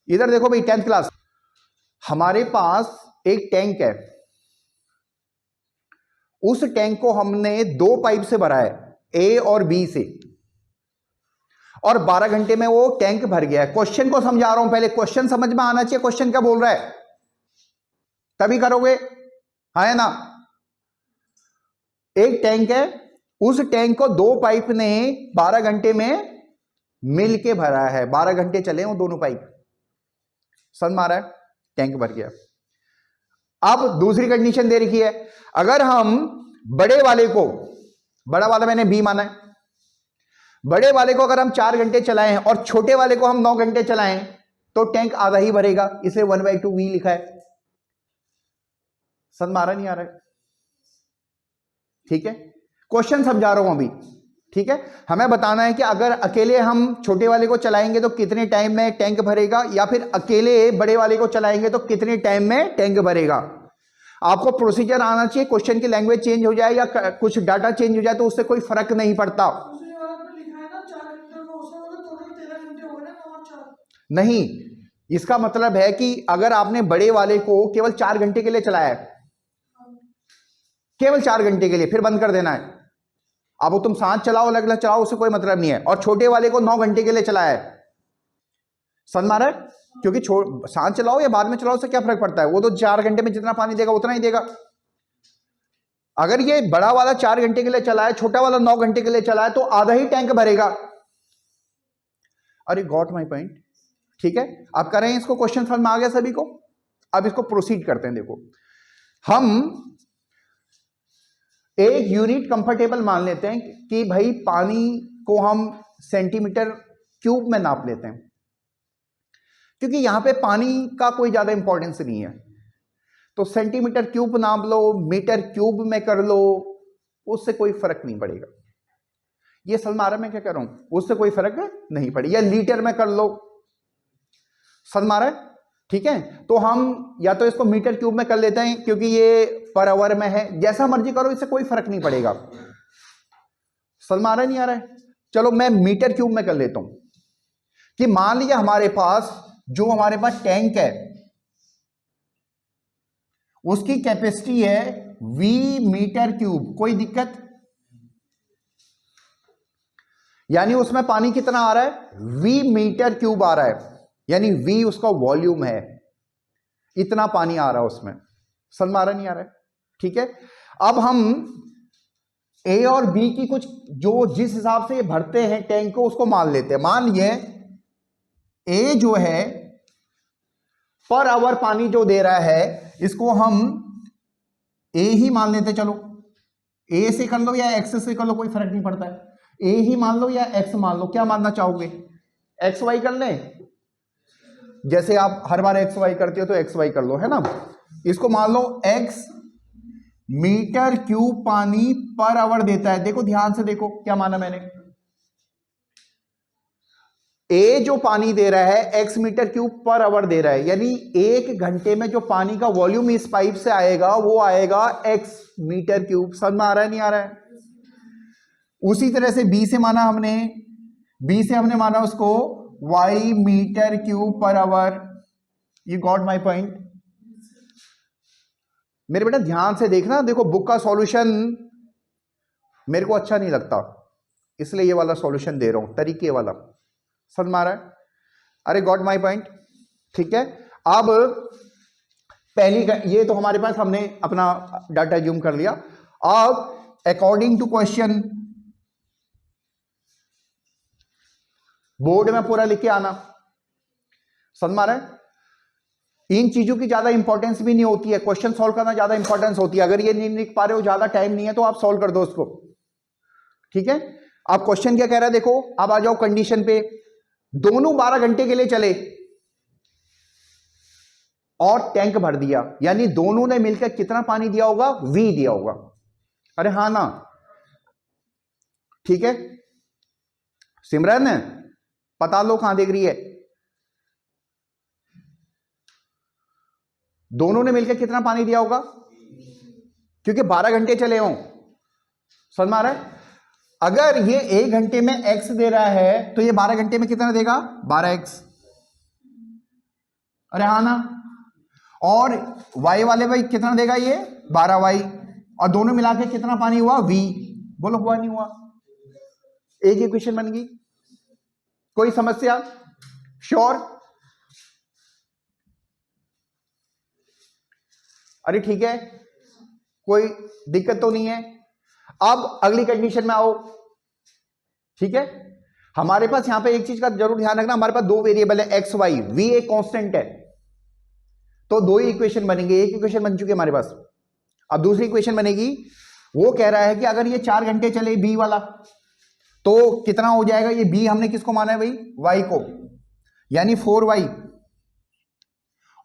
इधर देखो भाई 10th क्लास, हमारे पास एक टैंक है, उस टैंक को हमने दो पाइप से भरा है, ए और बी से, और 12 घंटे में वो टैंक भर गया है। क्वेश्चन को समझा रहा हूं, पहले क्वेश्चन समझ में आना चाहिए, क्वेश्चन क्या बोल रहा है तभी करोगे, है ना। एक टैंक है, उस टैंक को दो पाइप ने 12 घंटे में मिल के भरा है, 12 घंटे चले वो दोनों पाइप, समझ मारा है, टैंक भर गया। अब दूसरी कंडीशन दे रखी है, अगर हम बड़े वाले को, बड़ा वाला मैंने बी माना है, बड़े वाले को अगर हम 4 घंटे चलाएं और छोटे वाले को हम 9 घंटे चलाएं तो टैंक आधा ही भरेगा, इसे 1/2 वी लिखा है। समझ मारा नहीं आ रहा है, ठीक है, क्वेश्चन समझा रहा हूं अभी, ठीक है। हमें बताना है कि अगर अकेले हम छोटे वाले को चलाएंगे तो कितने टाइम में टैंक भरेगा, या फिर अकेले बड़े वाले को चलाएंगे तो कितने टाइम में टैंक भरेगा। आपको प्रोसीजर आना चाहिए, क्वेश्चन की लैंग्वेज चेंज हो जाए या कुछ डाटा चेंज हो जाए तो उससे कोई फर्क नहीं पड़ता। नहीं, इसका मतलब है कि अगर आपने बड़े वाले को केवल 4 घंटे के लिए चलाया है, केवल 4 घंटे के लिए, फिर बंद कर देना है। अब तुम साथ चलाओ अलग अलग चलाओ उससे कोई मतलब नहीं है, और छोटे वाले को 9 घंटे के लिए चलाया है, समझ मारा है, क्योंकि साथ चलाओ या बाद में चलाओ उससे क्या फर्क पड़ता है, वो तो 4 घंटे में जितना पानी देगा उतना ही देगा। अगर ये बड़ा वाला 4 घंटे के लिए चला है, छोटा वाला 9 घंटे के लिए चला है, तो आधा ही टैंक भरेगा। अरे गॉट माई पॉइंट, ठीक है। आप कर रहे हैं इसको, क्वेश्चन समझ में आ गया सभी को। अब इसको प्रोसीड करते हैं। देखो, हम एक यूनिट कंफर्टेबल मान लेते हैं कि भाई पानी को हम सेंटीमीटर क्यूब में नाप लेते हैं, क्योंकि यहां पे पानी का कोई ज्यादा इंपॉर्टेंस नहीं है, तो सेंटीमीटर क्यूब नाप लो, मीटर क्यूब में कर लो, उससे कोई फर्क नहीं पड़ेगा। ये सलमारा में क्या कर रहा हूं, उससे कोई फर्क नहीं पड़ेगा, या लीटर में कर लो, सलमारा, ठीक है। तो हम या तो इसको मीटर क्यूब में कर लेते हैं क्योंकि ये पर आवर में है, जैसा मर्जी करो, इससे कोई फर्क नहीं पड़ेगा। सलमारा नहीं आ रहा है, चलो मैं मीटर क्यूब में कर लेता हूं कि मान लिया हमारे पास टैंक है उसकी कैपेसिटी है V मीटर क्यूब, कोई दिक्कत, यानी उसमें पानी कितना आ रहा है, V मीटर क्यूब आ रहा है, यानी V उसका वॉल्यूम है, इतना पानी आ रहा है उसमें। समझ आ रहा नहीं आ रहा है, ठीक है। अब हम A और B की कुछ जो जिस हिसाब से ये भरते हैं टैंक को उसको मान लेते हैं। मान लिए A जो है पर आवर पानी जो दे रहा है, इसको हम A ही मान लेते, चलो A से कर लो या X से कर लो, कोई फर्क नहीं पड़ता है, A ही मान लो या X मान लो, क्या मानना चाहोगे, एक्स वाई कर लें, जैसे आप हर बार एक्स वाई करते हो तो एक्स वाई कर लो, है ना। इसको मान लो X मीटर क्यूब पानी पर आवर देता है। देखो ध्यान से देखो क्या माना मैंने, ए जो पानी दे रहा है X metre cube per hour दे रहा है, यानी 1 घंटे में जो पानी का वॉल्यूम इस पाइप से आएगा वो आएगा X मीटर क्यूब। समझ में आ रहा है नहीं आ रहा है। उसी तरह से B से माना हमने, B से हमने माना उसको Y metre cube per hour. You got my point. मेरे बेटा ध्यान से देखना, देखो बुक का सॉल्यूशन मेरे को अच्छा नहीं लगता, इसलिए ये वाला सॉल्यूशन दे रहा हूं, तरीके वाला। समझ में आ रहा है, अरे गॉट माई पॉइंट, ठीक है। अब पहली ये तो हमारे पास हमने अपना डाटा ज्यूम कर लिया। अब अकॉर्डिंग टू क्वेश्चन बोर्ड में पूरा लिख के आना। समझ में आ रहा है, इन चीजों की ज्यादा इंपॉर्टेंस भी नहीं होती है, क्वेश्चन सॉल्व करना ज्यादा इंपॉर्टेंस होती है। अगर ये नहीं लिख पा रहे हो, ज्यादा टाइम नहीं है, तो आप सॉल्व कर दो उसको, ठीक है। अब क्वेश्चन क्या कह रहा है देखो, अब आ जाओ कंडीशन पे, दोनों 12 घंटे के लिए चले और टैंक भर दिया, यानी दोनों ने मिलकर कितना पानी दिया होगा, V दिया होगा। अरे हाँ ना, ठीक है। सिमरन पता लो कहां देख रही है, दोनों ने मिलकर कितना पानी दिया होगा, क्योंकि 12 घंटे चले हों। समझ में आ रहा है, अगर ये 1 घंटे में X दे रहा है तो ये 12 घंटे में कितना देगा, 12X। अरे हाँ ना। और y वाले भाई कितना देगा ये 12y, और दोनों मिला के कितना पानी हुआ v, बोलो हुआ नहीं हुआ? एक इक्वेशन बन गई। कोई समस्या? श्योर? अरे ठीक है, कोई दिक्कत तो नहीं है। अब अगली कंडीशन में आओ। ठीक है, हमारे पास यहां पे एक चीज का जरूर ध्यान रखना, हमारे पास दो वेरिएबल है एक्स वाई, वी एक कांस्टेंट है, तो दो ही इक्वेशन बनेंगे। एक इक्वेशन बन चुकी है हमारे पास, अब दूसरी इक्वेशन बनेगी। वो कह रहा है कि अगर ये 4 घंटे चले बी वाला, तो कितना हो जाएगा ये बी, हमने किसको माना है भाई, वाई को, यानी 4y,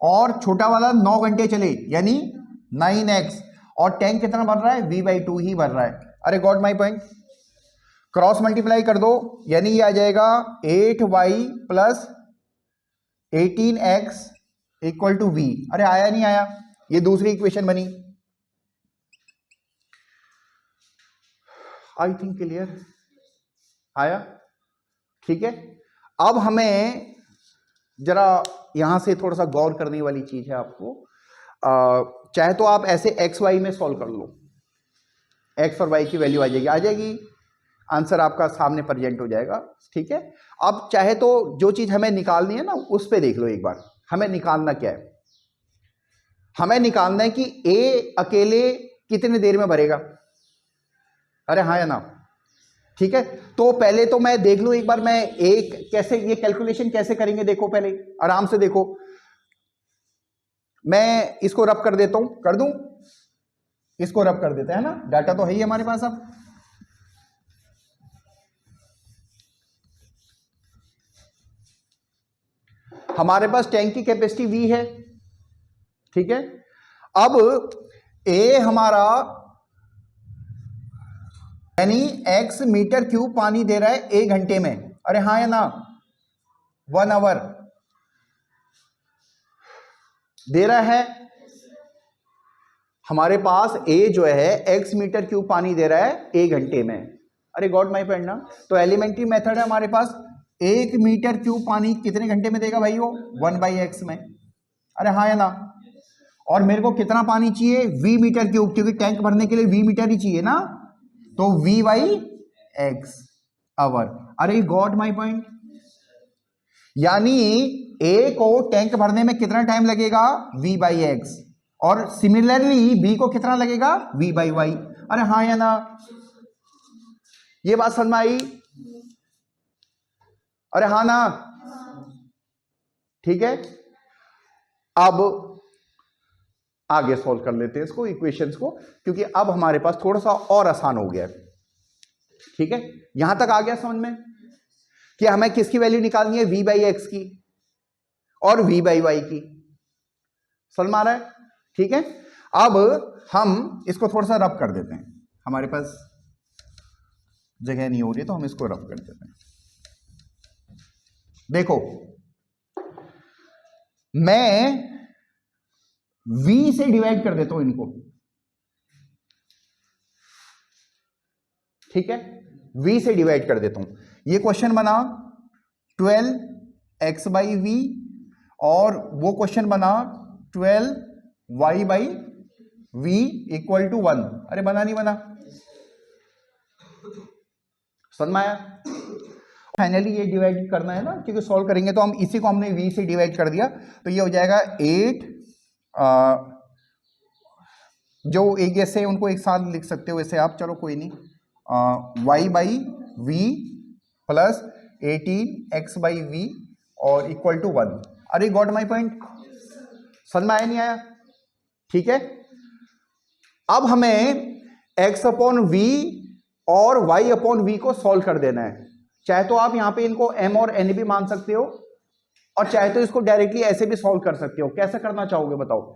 और छोटा वाला 9 घंटे चले यानी 9x, और टैंक कितना भर रहा है v/2 ही भर रहा है। अरे got my point. Cross multiply कर दो, यानी ये आ जाएगा 8y plus 18x equal to v। अरे आया नहीं आया? ये दूसरी इक्वेशन बनी। आई थिंक क्लियर आया? ठीक है, अब हमें जरा यहां से थोड़ा सा गौर करने वाली चीज है आपको। चाहे तो आप ऐसे एक्स वाई में सॉल्व कर लो, एक्स और वाई की वैल्यू आ जाएगी, आंसर आपका सामने प्रेजेंट हो जाएगा। ठीक है, अब चाहे तो जो चीज हमें निकालनी है ना उस पे देख लो एक बार। हमें निकालना क्या है? हमें निकालना है कि ए अकेले कितने देर में भरेगा। अरे हाँ या ना? ठीक है, तो पहले तो मैं देख लूं एक बार, मैं एक कैसे ये कैलकुलेशन कैसे करेंगे देखो, पहले आराम से देखो। मैं इसको रब कर देता हूं, कर दूं? इसको रब कर देते हैं ना, डाटा तो है ही हमारे पास। अब हमारे पास टैंक की कैपेसिटी V है। ठीक है, अब A हमारा यानी x मीटर क्यूब पानी दे रहा है 1 घंटे में। अरे हाँ या ना? 1 आवर दे रहा है हमारे पास। A जो है x मीटर क्यूब पानी दे रहा है 1 घंटे में। अरे गॉड माई फ्रेंड ना, तो एलिमेंट्री मेथड है हमारे पास। 1 मीटर क्यूब पानी कितने घंटे में देगा भाई वो? 1/x में। अरे हाँ या ना? और मेरे को कितना पानी चाहिए? v मीटर क्यूब, क्योंकि टैंक भरने के लिए v मीटर ही चाहिए ना, तो v/x आवर। अरे गॉट माई पॉइंट, यानी a को टैंक भरने में कितना टाइम लगेगा? v/x, और सिमिलरली b को कितना लगेगा? v/y। अरे हाँ या ना? ये बात समझ में आई? अरे हाँ ना? ठीक है, अब आगे सॉल्व कर लेते हैं इसको, इक्वेशंस को, क्योंकि अब हमारे पास थोड़ा सा और आसान हो गया है। ठीक है, यहां तक आ गया समझ में कि हमें किसकी वैल्यू निकालनी है? v/x की और v/y की। समझ में आ रहा है? ठीक है, अब हम इसको थोड़ा सा रब कर देते हैं, हमारे पास जगह नहीं हो रही तो हम इसको रब कर देते हैं। देखो, मैं v से डिवाइड कर देता हूं इनको। ठीक है, v से डिवाइड कर देता हूं। ये क्वेश्चन बना 12x/v, और वो क्वेश्चन बना 12y/v इक्वल टू 1। अरे बना नहीं बना? समझ में आया? फाइनली ये डिवाइड करना है ना, क्योंकि सॉल्व करेंगे तो हम इसी को हमने v से डिवाइड कर दिया, तो ये हो जाएगा 8, जो एक जैसे उनको एक साथ लिख सकते हो ऐसे आप, चलो कोई नहीं, y/v प्लस 18x/v और इक्वल टू 1। अरे गॉट माई पॉइंट, समझ में आया नहीं आया? ठीक है, अब हमें x/v और y/v को सॉल्व कर देना है। चाहे तो आप यहां पे इनको m और n भी मान सकते हो, और चाहे तो इसको डायरेक्टली ऐसे भी सॉल्व कर सकते हो। कैसे करना चाहोगे बताओ?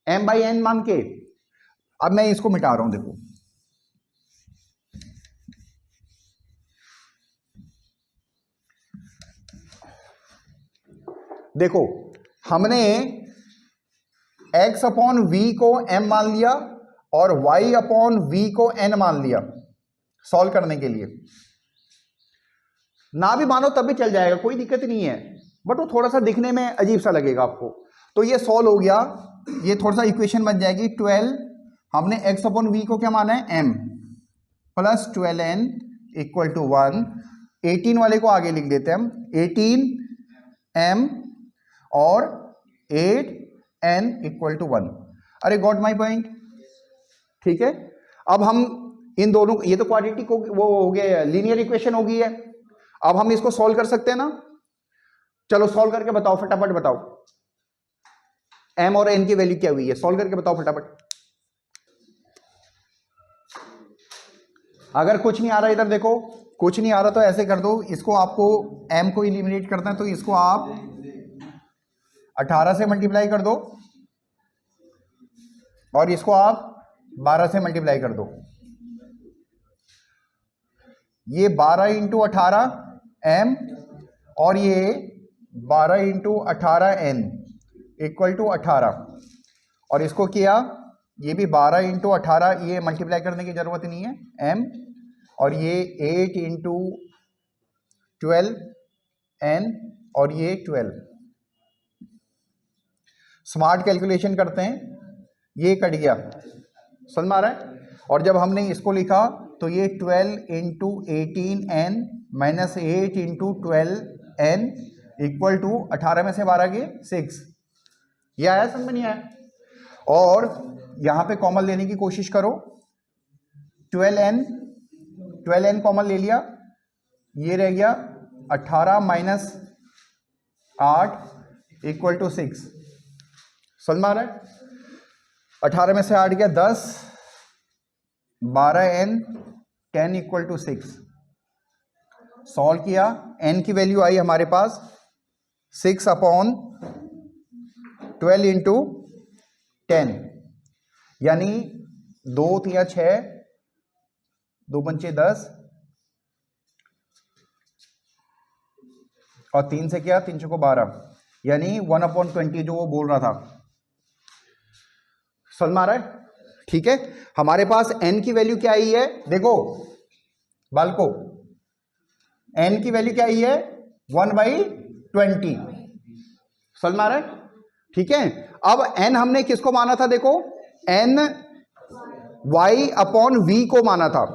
m/n मान के। अब मैं इसको मिटा रहा हूं, देखो देखो, हमने x/v को m मान लिया और y/v को n मान लिया सॉल्व करने के लिए। ना भी मानो तब भी चल जाएगा, कोई दिक्कत नहीं है, बट वो थोड़ा सा दिखने में अजीब सा लगेगा आपको। तो ये सॉल्व हो गया, ये थोड़ा सा इक्वेशन बन जाएगी। 12 हमने x अपॉन वी को क्या माना है m plus 12n equal to 1। 18 वाले को आगे लिख देते हैं हम, 18m और 8n इक्वल टू 1। अरे गॉट माई पॉइंट, ठीक है। अब हम इन दोनों, ये तो क्वाड्रेटिक वो हो गया, लीनियर इक्वेशन हो गई है। अब हम इसको सॉल्व कर सकते हैं ना, चलो सॉल्व करके बताओ, फटाफट बताओ m और n की वैल्यू क्या हुई है, सॉल्व करके बताओ फटाफट। अगर कुछ नहीं आ रहा, इधर देखो, कुछ नहीं आ रहा तो ऐसे कर दो, इसको आपको m को इलिमिनेट करना है तो इसको आप 18 से मल्टीप्लाई कर दो और इसको आप 12 से मल्टीप्लाई कर दो। ये 12 इंटू 18 m और ये 12 इंटू 18 n इक्वल टू 18, और इसको किया, ये भी 12 इंटू 18, ये मल्टीप्लाई करने की जरूरत नहीं है m, और ये 8 इंटू 12 n और ये 12। स्मार्ट कैलकुलेशन करते हैं, ये कट गया, समझ में आ रहा है। और जब हमने इसको लिखा तो ये 12 into 18n minus 8 into 12n equal to 18 में से 12 के 6। ये आया, समझ में नहीं आया। और यहां पे कॉमन लेने की कोशिश करो, 12n कॉमन ले लिया, ये रह गया 18 माइनस 8 इक्वल टू 6। समझ में आ रहा है। 18 में से 8 गया 10, 12n 10 इक्वल टू 6। सॉल्व किया, n की वैल्यू आई हमारे पास 6 अपॉन 12 इंटू 10, यानी 2 3 6, 2 पंचे 10 और 3 से क्या, 3 को 12, यानी 1/20 जो वो बोल रहा था। समझ में आ रहा है, ठीक है। हमारे पास n की वैल्यू क्या आई है, देखो बालको, n की वैल्यू क्या आई है 1/20। समझ में आ रहा है, ठीक है। अब n हमने किसको माना था, देखो n y अपॉन v को माना था,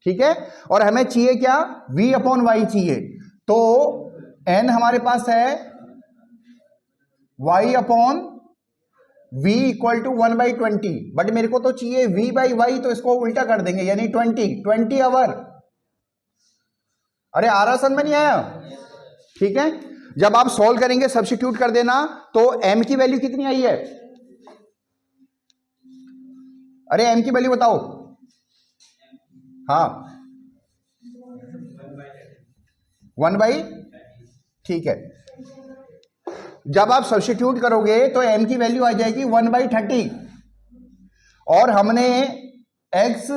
ठीक है। और हमें चाहिए क्या, v अपॉन y चाहिए। तो n हमारे पास है y upon v equal to 1/20, but मेरे को तो चाहिए v बाई वाई, तो इसको उल्टा कर देंगे, यानी 20 आवर। अरे आ रहा, समझ में नहीं आया, ठीक है। जब आप सॉल्व करेंगे सब्स्टिट्यूट कर देना, तो m की वैल्यू कितनी आई है, अरे m की वैल्यू बताओ, हाँ 1/, ठीक है। जब आप सब्स्टिट्यूट करोगे तो m की वैल्यू आ जाएगी 1/30, और हमने x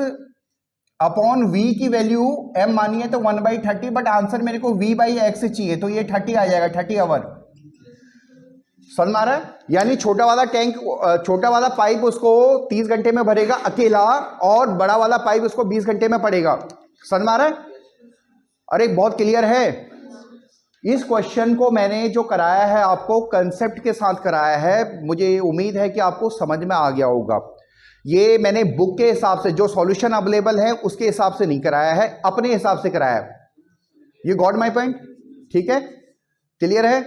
अपॉन v की वैल्यू m मानी है तो 1/30, बट आंसर मेरे को v बाई एक्स चाहिए, तो ये 30 आ जाएगा, 30 आवर। समझ में आ रहा है, यानी छोटा वाला टैंक, छोटा वाला पाइप उसको 30 घंटे में भरेगा अकेला, और बड़ा वाला पाइप उसको 20 घंटे में पड़ेगा। समझ में आ रहा है, अरे बहुत क्लियर है। इस क्वेश्चन को मैंने जो कराया है आपको कंसेप्ट के साथ कराया है, मुझे उम्मीद है कि आपको समझ में आ गया होगा। ये मैंने बुक के हिसाब से जो सॉल्यूशन अवेलेबल है उसके हिसाब से नहीं कराया है, अपने हिसाब से कराया है। यू गॉट माय पॉइंट, ठीक है, क्लियर है।